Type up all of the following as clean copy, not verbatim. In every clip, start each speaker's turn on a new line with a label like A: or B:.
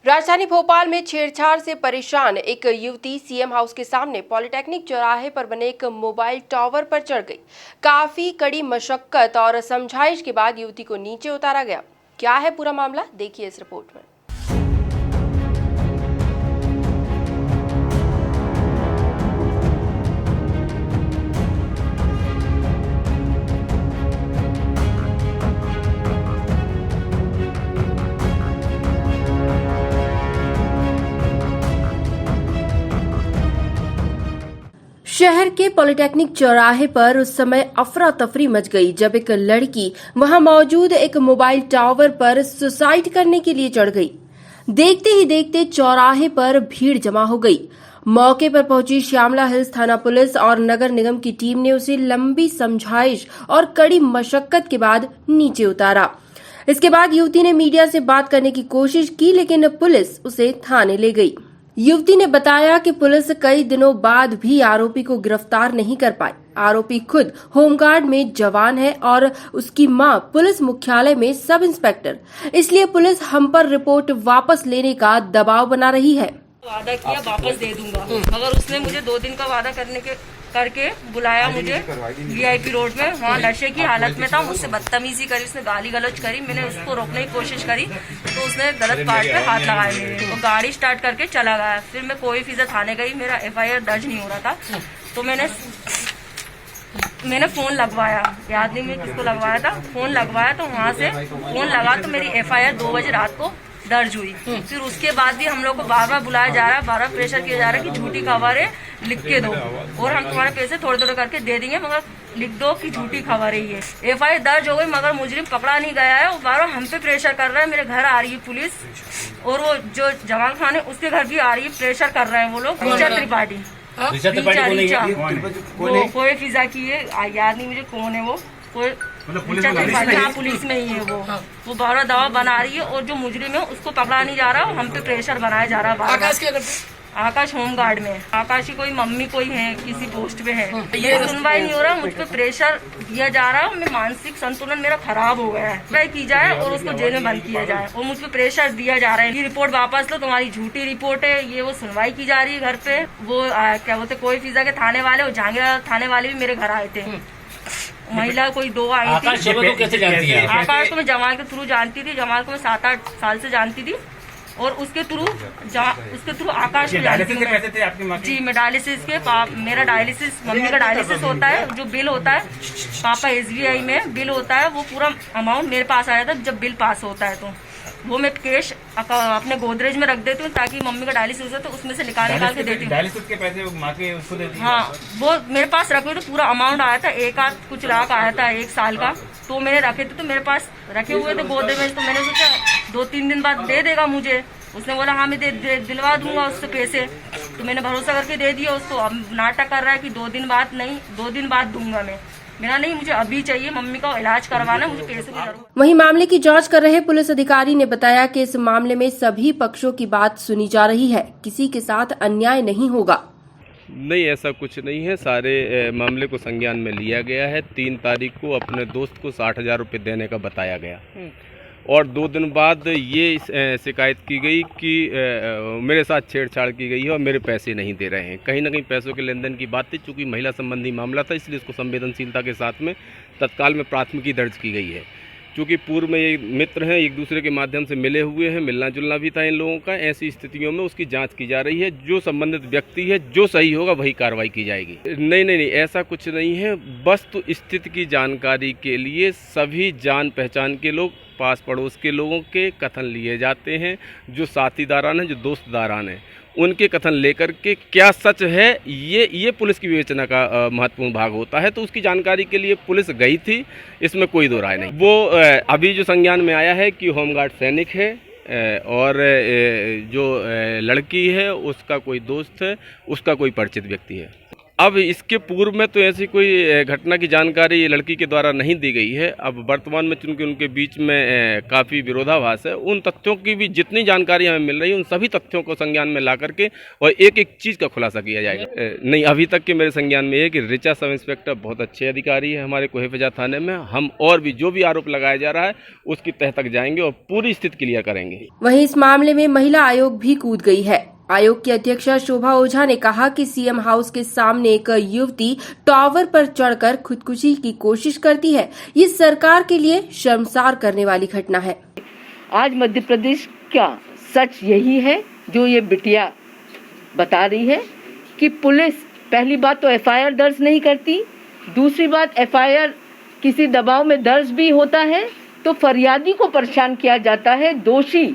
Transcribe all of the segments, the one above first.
A: राजधानी भोपाल में छेड़छाड़ से परेशान एक युवती सीएम हाउस के सामने पॉलिटेक्निक चौराहे पर बने एक मोबाइल टावर पर चढ़ गई। काफी कड़ी मशक्कत और समझाइश के बाद युवती को नीचे उतारा गया। क्या है पूरा मामला, देखिए इस रिपोर्ट में। शहर के पॉलिटेक्निक चौराहे पर उस समय अफरा तफरी मच गई जब एक लड़की वहां मौजूद एक मोबाइल टावर पर सुसाइड करने के लिए चढ़ गई। देखते ही देखते चौराहे पर भीड़ जमा हो गई। मौके पर पहुंची श्यामला हिल्स थाना पुलिस और नगर निगम की टीम ने उसे लंबी समझाइश और कड़ी मशक्कत के बाद नीचे उतारा। इसके बाद युवती ने मीडिया से बात करने की कोशिश की, लेकिन पुलिस उसे थाने ले गई। युवती ने बताया कि पुलिस कई दिनों बाद भी आरोपी को गिरफ्तार नहीं कर पाई। आरोपी खुद होमगार्ड में जवान है और उसकी मां पुलिस मुख्यालय में सब इंस्पेक्टर, इसलिए पुलिस हम पर रिपोर्ट वापस लेने का दबाव बना रही है।
B: वादा किया वापस दे दूंगा, मगर उसने मुझे 2 दिन का वादा करके बुलाया मुझे वीआईपी रोड में। वहाँ नशे की हालत में था, मुझसे बदतमीजी करी, उसने गाली गलौज करी। मैंने उसको रोकने की कोशिश करी तो उसने गलत पार्ट पे हाथ लगाया मेरे, तो गाड़ी स्टार्ट करके चला गया। फिर मैं कोई फीसा थाने गई, मेरा एफआईआर दर्ज नहीं हो रहा था, तो मैंने फोन लगवाया, याद नहीं मैं किसको लगवाया था। फोन लगवाया तो वहाँ से फोन लगा तो मेरी एफआईआर 2 बजे रात को दर्ज हुई। फिर उसके बाद भी हम लोग को बार बार बुलाया जा रहा है, बार बार प्रेशर किया जा रहा है कि झूठी खबरें लिख के दो और हम तुम्हारे पैसे थोड़े थोड़े करके दे देंगे, मगर लिख दो कि झूठी खबर है ये। एफआईआर दर्ज हो गई मगर मुजरिम पकड़ा नहीं गया है। वो बार बार हम पे प्रेशर कर रहा है। मेरे घर आ रही है पुलिस और वो जो जमाल खान है उसके घर भी आ रही है, प्रेशर कर रहे हैं वो लोग। त्रिपाठी कोई फिजा की है, याद नहीं मुझे कौन है वो, कोई पुलिस में ही है वो बार दवा बना रही है और जो मुजरिम है उसको पकड़ा नहीं जा रहा, हम पे प्रेशर बनाया जा रहा है। आकाश होमगार्ड में, आकाश की कोई मम्मी कोई है किसी पोस्ट पे है, ये सुनवाई नहीं हो रहा, मुझ पे प्रेशर दिया जा रहा है। मैं मानसिक संतुलन मेरा खराब हो गया है, ट्राई की जाए और उसको जेल में बंद किया जाए और मुझ पे प्रेशर दिया जा रहा है। ये रिपोर्ट वापस लो, तुम्हारी झूठी रिपोर्ट है ये, वो सुनवाई की जा रही है घर पे। वो क्या बोलते कोई फिजा के थाने वाले और जहांगीर थाने वाले भी मेरे घर आए थे। महिला कोई 2 आई थी।
C: आकाश को कैसे जानती है?
B: आकाश को मैं जमाल के थ्रू जानती थी, जमाल को मैं 7-8 साल से जानती थी और उसके थ्रू आकाश को जानती हूँ।
C: पैसे थे आपकी माँ के?
B: जी, मैं डायलिसिस के मेरा डायलिसिस, मम्मी का डायलिसिस होता है, जो बिल होता है पापा एसबीआई में बिल होता है, वो पूरा अमाउंट मेरे पास आया था जब बिल पास होता है, तो वो मैं कैश अपने गोदरेज में रख देती हूँ ताकि मम्मी का डायलिसिस हो तो उसमें से निकाल के देती हूँ।
C: डायलिसिस के पैसे माँ के उसको देती हैं?
B: हाँ, वो मेरे पास रखे तो पूरा अमाउंट आया था, 1 कुछ लाख आया था 1 साल का, तो मैंने रखे थे, तो मेरे पास रखे हुए थे गोदरेज में। तो मैंने सोचा 2-3 दिन बाद दे देगा मुझे। उसने बोला हाँ मैं दिलवा दूंगा उससे पैसे, तो मैंने भरोसा करके दे दिया उसको। अब नाटक कर रहा है कि 2 दिन बाद नहीं, 2 दिन बाद दूंगा मैं। मेरा नहीं, मुझे अभी चाहिए, मम्मी का इलाज करवाना, मुझे पैसे की जरूरत।
A: वहीं मामले की जांच कर रहे पुलिस अधिकारी ने बताया कि इस मामले में सभी पक्षों की बात सुनी जा रही है, किसी के साथ अन्याय नहीं होगा।
D: नहीं, ऐसा कुछ नहीं है। सारे मामले को संज्ञान में लिया गया है। 3 तारीख को अपने दोस्त को 60,000 रुपये देने का बताया गया और 2 दिन बाद ये शिकायत की गई कि मेरे साथ छेड़छाड़ की गई है और मेरे पैसे नहीं दे रहे हैं। कहीं ना कहीं पैसों के लेन देन की बात थी, चूँकि महिला संबंधी मामला था इसलिए इसको संवेदनशीलता के साथ में तत्काल में प्राथमिकी दर्ज की गई है। चूँकि पूर्व में ये मित्र हैं, एक दूसरे के माध्यम से मिले हुए हैं, मिलना जुलना भी था इन लोगों का। ऐसी स्थितियों में उसकी जांच की जा रही है। जो संबंधित व्यक्ति है, जो सही होगा वही कार्रवाई की जाएगी। नहीं, ऐसा कुछ नहीं है। वस्तु स्थिति की जानकारी के लिए सभी जान पहचान के लोग, पास पड़ोस के लोगों के कथन लिए जाते हैं। जो साथीदारान हैं, जो दोस्तदारान हैं, उनके कथन लेकर के क्या सच है ये पुलिस की विवेचना का महत्वपूर्ण भाग होता है। तो उसकी जानकारी के लिए पुलिस गई थी, इसमें कोई दो राय नहीं। वो अभी जो संज्ञान में आया है कि होमगार्ड सैनिक है और जो लड़की है उसका कोई दोस्त है, उसका कोई परिचित व्यक्ति है। अब इसके पूर्व में तो ऐसी कोई घटना की जानकारी लड़की के द्वारा नहीं दी गई है। अब वर्तमान में चूंकि उनके बीच में काफ़ी विरोधाभास है, उन तथ्यों की भी जितनी जानकारी हमें मिल रही है उन सभी तथ्यों को संज्ञान में ला करके और एक एक चीज़ का खुलासा किया जाएगा। नहीं, अभी तक के मेरे संज्ञान में ये कि ऋचा सब इंस्पेक्टर बहुत अच्छे अधिकारी है हमारे कोहेफिजा थाने में। हम और भी जो भी आरोप लगाया जा रहा है उसकी तह तक जाएंगे और पूरी स्थिति क्लियर करेंगे।
A: वहीं इस मामले में महिला आयोग भी कूद गई है। आयोग की अध्यक्षा शोभा ओझा ने कहा कि सीएम हाउस के सामने एक युवती टावर पर चढ़कर खुदकुशी की कोशिश करती है। ये सरकार के लिए शर्मसार करने वाली घटना है।
E: आज मध्य प्रदेश का सच यही है जो ये बिटिया बता रही है कि पुलिस पहली बात तो एफआईआर दर्ज नहीं करती, दूसरी बात एफआईआर किसी दबाव में दर्ज भी होता है तो फरियादी को परेशान किया जाता है। दोषी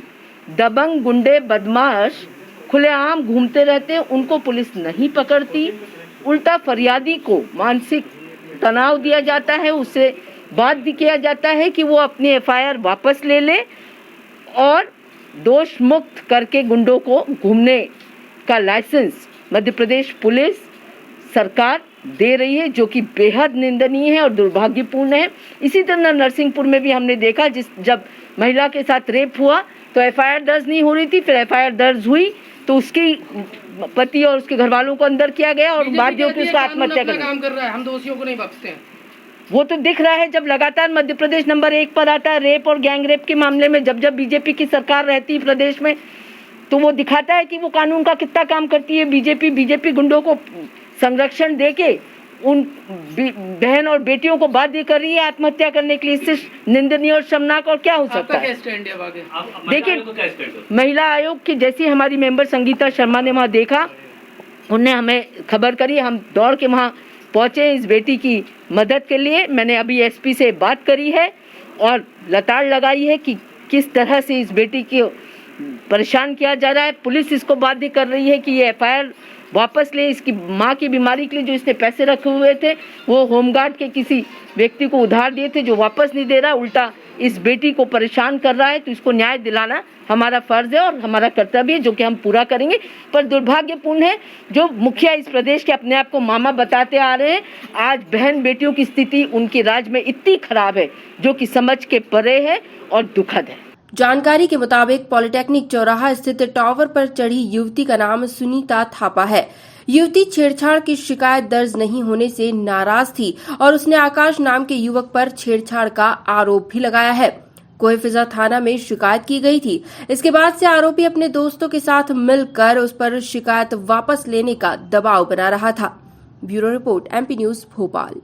E: दबंग गुंडे बदमाश खुलेआम घूमते रहते हैं, उनको पुलिस नहीं पकड़ती। उल्टा फरियादी को मानसिक तनाव दिया जाता है, उससे बाध्य किया जाता है कि वो अपनी एफआईआर वापस ले ले और दोष मुक्त करके गुंडों को घूमने का लाइसेंस मध्य प्रदेश पुलिस सरकार दे रही है, जो कि बेहद निंदनीय है और दुर्भाग्यपूर्ण है। इसी तरह नरसिंहपुर में भी हमने देखा, जब महिला के साथ रेप हुआ तो एफआईआर दर्ज नहीं हो रही थी, फिर एफआईआर दर्ज हुई तो उसकी पति और उसके घर वालों को अंदर किया गया और बाध्य होकर उसका आत्महत्या कर रहा है। हम दोषियों को नहीं बख्शते हैं। वो तो दिख रहा है जब लगातार मध्य प्रदेश नंबर 1 पर आता है रेप और गैंग रेप के मामले में। जब जब बीजेपी की सरकार रहती है प्रदेश में तो वो दिखाता है कि वो कानून का कितना काम करती है। बीजेपी गुंडों को संरक्षण देके उन बहन और बेटियों को बाध्य कर रही है आत्महत्या करने के लिए। इससे निंदनीय और शर्मनाक और क्या हो सकता है। देखिए, महिला आयोग की जैसी हमारी मेंबर संगीता शर्मा ने वहाँ देखा, उनने हमें खबर करी, हम दौड़ के वहाँ पहुँचे इस बेटी की मदद के लिए। मैंने अभी एसपी से बात करी है और लताड़ लगाई है कि किस तरह से इस बेटी को परेशान किया जा रहा है। पुलिस इसको बाध्य कर रही है कि ये एफआईआर वापस ले। इसकी माँ की बीमारी के लिए जो इसने पैसे रखे हुए थे वो होमगार्ड के किसी व्यक्ति को उधार दिए थे, जो वापस नहीं दे रहा, उल्टा इस बेटी को परेशान कर रहा है। तो इसको न्याय दिलाना हमारा फर्ज है और हमारा कर्तव्य है, जो कि हम पूरा करेंगे। पर दुर्भाग्यपूर्ण है जो मुखिया इस प्रदेश के अपने आप को मामा बताते आ रहे हैं, आज बहन बेटियों की स्थिति उनके राज्य में इतनी खराब है जो कि समझ के परे है और दुखद है।
A: जानकारी के मुताबिक पॉलिटेक्निक चौराहा स्थित टावर पर चढ़ी युवती का नाम सुनीता थापा है। युवती छेड़छाड़ की शिकायत दर्ज नहीं होने से नाराज थी और उसने आकाश नाम के युवक पर छेड़छाड़ का आरोप भी लगाया है। कोहेफिजा थाना में शिकायत की गई थी। इसके बाद से आरोपी अपने दोस्तों के साथ मिलकर उस पर शिकायत वापस लेने का दबाव बना रहा था। Bureau report, MP news, Bhopal.